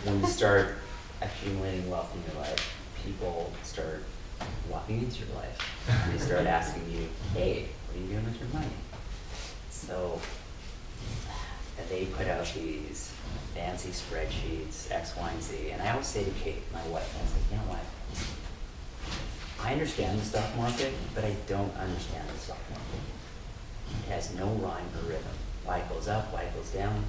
when you start accumulating wealth in your life, people start walking into your life and they start asking you, hey, what are you doing with your money? So they put out these fancy spreadsheets, X, Y, and Z, and I always say to Kate, my wife, I was like, you know what? I understand the stock market, but I don't understand the stock market. It has no rhyme or rhythm. Why it goes up, why it goes down.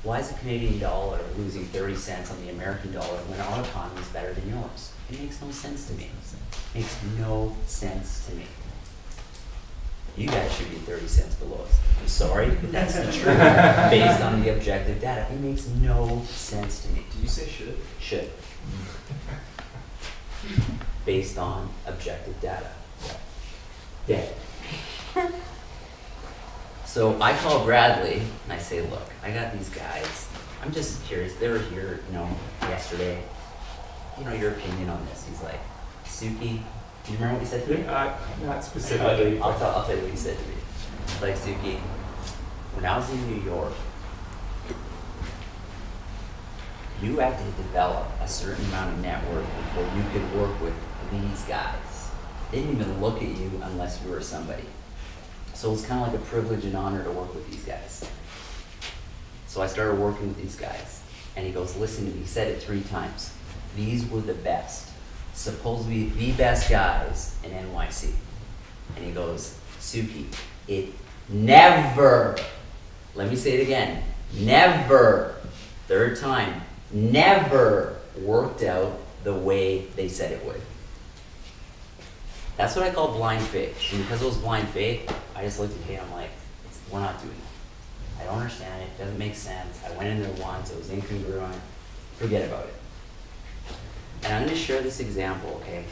Why is the Canadian dollar losing 30 cents on the American dollar when our economy is better than yours? It makes no sense to me. It makes no sense to me. You guys should be 30 cents below us. I'm sorry, but that's the truth based on the objective data. It makes no sense to me. Did you say should? Should. Based on objective data. Dead. So I call Bradley and I say, look, I got these guys. I'm just curious. They were here, yesterday. Your opinion on this. He's like, Suki, do you remember what he said to me? Not specifically. I'll tell you what he said to me. Like, Suki, when I was in New York, you had to develop a certain amount of network before you could work with these guys. They didn't even look at you unless you were somebody. So it's kind of like a privilege and honor to work with these guys. So I started working with these guys. And he goes, listen to me. He said it 3 times. These were the best. Supposedly the best guys in NYC. And he goes, Suki, it never, let me say it again, never, 3rd time, never worked out the way they said it would. That's what I call blind faith. And because it was blind faith, I just looked at Kate and I'm like, we're not doing it. I don't understand it. It doesn't make sense. I went in there once. It was incongruent. Forget about it. And I'm going to share this example, okay?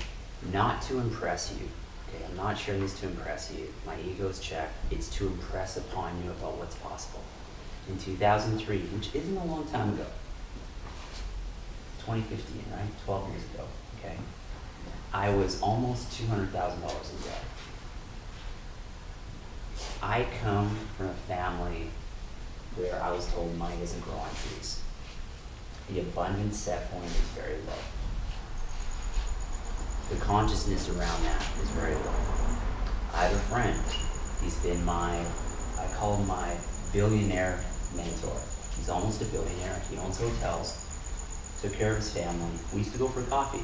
Not to impress you. Okay? I'm not sharing this to impress you. My ego's checked. It's to impress upon you about what's possible. In 2003, which isn't a long time ago, 2015, right? 12 years ago, okay? I was almost $200,000 in debt. I come from a family where I was told money doesn't grow on trees. The abundance set point is very low. The consciousness around that is very low. I have a friend. He's been I call him my billionaire mentor. He's almost a billionaire. He owns hotels, took care of his family. We used to go for coffee.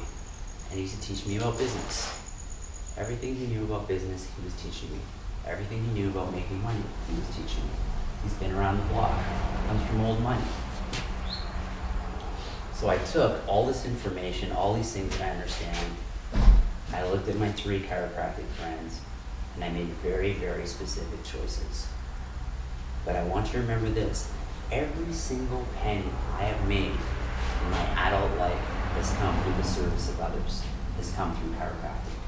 And he used to teach me about business. Everything he knew about business, he was teaching me. Everything he knew about making money, he was teaching me. He's been around the block, comes from old money. So I took all this information, all these things that I understand, I looked at my 3 chiropractic friends, and I made very, very specific choices. But I want you to remember this. Every single penny I have made in my adult life has come through the service of others, has come through chiropractic.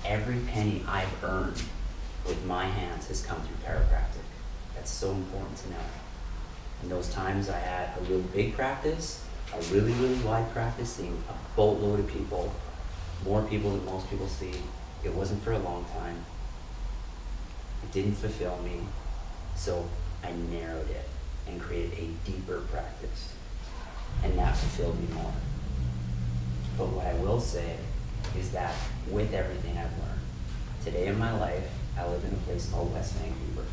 Every penny I've earned with my hands has come through chiropractic. That's so important to know. In those times I had a real big practice, a really, really wide practice, seeing a boatload of people, more people than most people see. It wasn't for a long time. It didn't fulfill me, so I narrowed it and created a deeper practice. And that fulfilled me more. But what I will say is that with everything I've learned, today in my life, I live in a place called West Vancouver.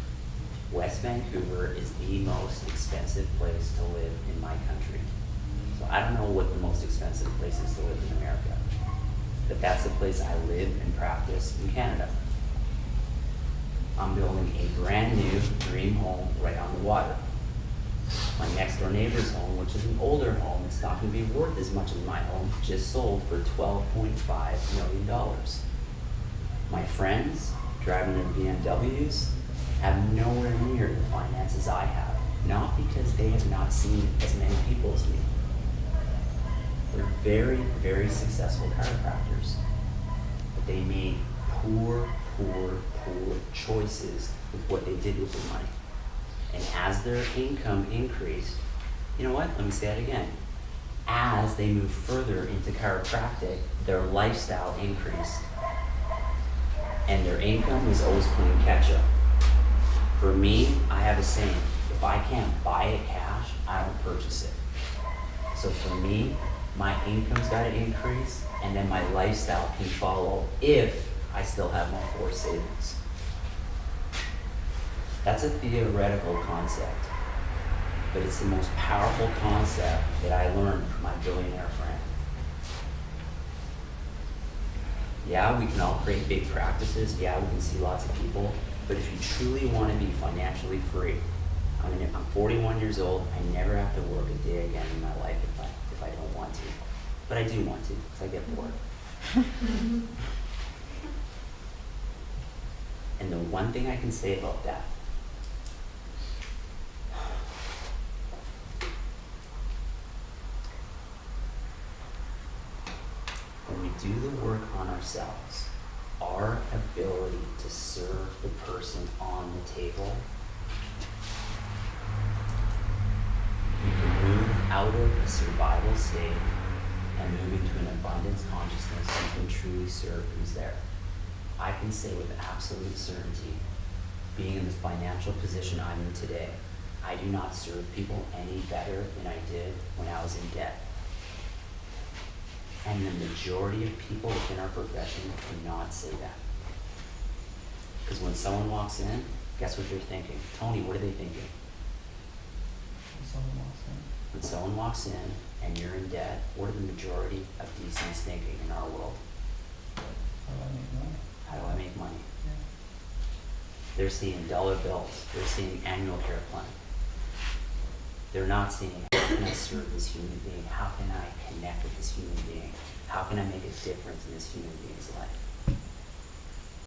West Vancouver is the most expensive place to live in my country. So I don't know what the most expensive place is to live in America, but that's the place I live and practice in Canada. I'm building a brand new dream home right on the water. My next door neighbor's home, which is an older home, it's not going to be worth as much as my home, just sold for $12.5 million. My friends driving their BMWs have nowhere near the finances I have, not because they have not seen as many people as me. They're very, very successful chiropractors, but they made poor choices with what they did with their money. And as their income increased, you know what? Let me say that again. As they moved further into chiropractic, their lifestyle increased. And their income was always playing catch up. For me, I have a saying, if I can't buy it cash, I don't purchase it. So for me, my income's gotta increase, and then my lifestyle can follow if I still have my forced savings. That's a theoretical concept, but it's the most powerful concept that I learned from my billionaire friend. Yeah, we can all create big practices. Yeah, we can see lots of people. But if you truly want to be financially free, I mean, if I'm 41 years old, I never have to work a day again in my life if I don't want to. But I do want to, because I get bored. And the one thing I can say about that, when we do the work on ourselves, our ability to serve the person on the table, we can move out of a survival state and move into an abundance consciousness and can truly serve who's there. I can say with absolute certainty, being in the financial position I'm in today, I do not serve people any better than I did when I was in debt. And the majority of people within our profession cannot say that. Because when someone walks in, guess what they're thinking? Tony, what are they thinking? When someone walks in and you're in debt, what are the majority of DCs thinking in our world? How do I make money? Yeah. They're seeing dollar bills. They're seeing annual care plan. They're not seeing, how can I serve this human being? How can I connect with this human being? How can I make a difference in this human being's life?